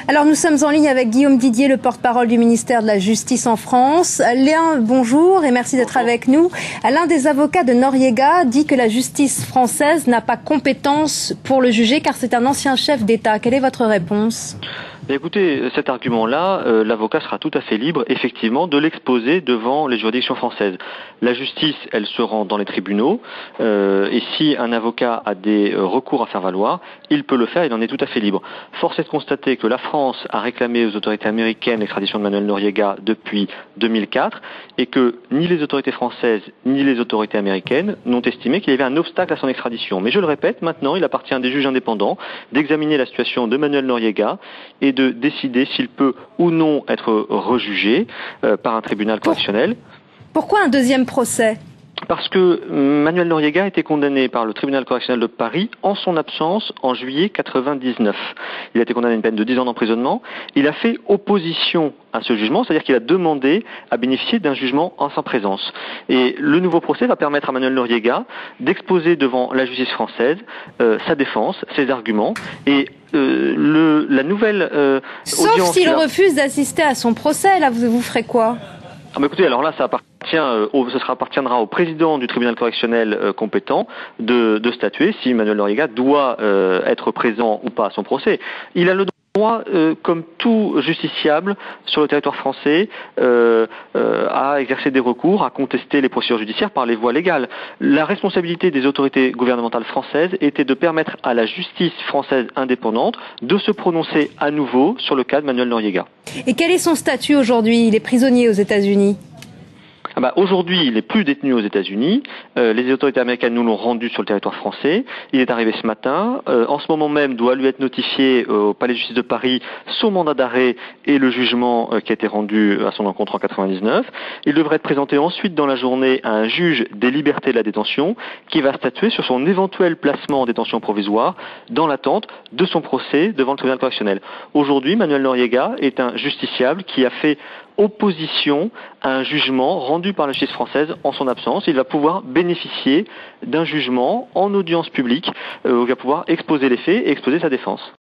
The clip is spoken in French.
Alors nous sommes en ligne avec Guillaume Didier, le porte-parole du ministère de la Justice en France. Bonjour et merci d'être avec nous. L'un des avocats de Noriega dit que la justice française n'a pas compétence pour le juger car c'est un ancien chef d'État. Quelle est votre réponse ? Écoutez, cet argument-là, l'avocat sera tout à fait libre, effectivement, de l'exposer devant les juridictions françaises. La justice, elle se rend dans les tribunaux, et si un avocat a des recours à faire valoir, il peut le faire, il en est tout à fait libre. Force est de constater que la France a réclamé aux autorités américaines l'extradition de Manuel Noriega depuis 2004, et que ni les autorités françaises ni les autorités américaines n'ont estimé qu'il y avait un obstacle à son extradition. Mais je le répète, maintenant, il appartient à des juges indépendants d'examiner la situation de Manuel Noriega et de décider s'il peut ou non être rejugé par un tribunal correctionnel. Pourquoi un deuxième procès ? Parce que Manuel Noriega a été condamné par le tribunal correctionnel de Paris en son absence en juillet 1999. Il a été condamné à une peine de 10 ans d'emprisonnement. Il a fait opposition à ce jugement, c'est-à-dire qu'il a demandé à bénéficier d'un jugement en sa présence. Et le nouveau procès va permettre à Manuel Noriega d'exposer devant la justice française sa défense, ses arguments et la nouvelle Sauf audience... s'il refuse d'assister à son procès, là vous ferez quoi ? Écoutez, alors là, ça appartiendra au président du tribunal correctionnel compétent de statuer si Manuel Noriega doit être présent ou pas à son procès. Il a le droit, comme tout justiciable sur le territoire français, à exercer des recours, à contester les procédures judiciaires par les voies légales. La responsabilité des autorités gouvernementales françaises était de permettre à la justice française indépendante de se prononcer à nouveau sur le cas de Manuel Noriega. Et quel est son statut aujourd'hui ? Il est prisonnier aux États-Unis. Aujourd'hui, il n'est plus détenu aux États-Unis. Les autorités américaines nous l'ont rendu sur le territoire français. Il est arrivé ce matin. En ce moment même, doit lui être notifié au Palais de justice de Paris son mandat d'arrêt et le jugement qui a été rendu à son encontre en 1999. Il devrait être présenté ensuite dans la journée à un juge des libertés de la détention qui va statuer sur son éventuel placement en détention provisoire dans l'attente de son procès devant le tribunal correctionnel. Aujourd'hui, Manuel Noriega est un justiciable qui a fait opposition à un jugement rendu par la justice française en son absence. Il va pouvoir bénéficier d'un jugement en audience publique où il va pouvoir exposer les faits et exposer sa défense.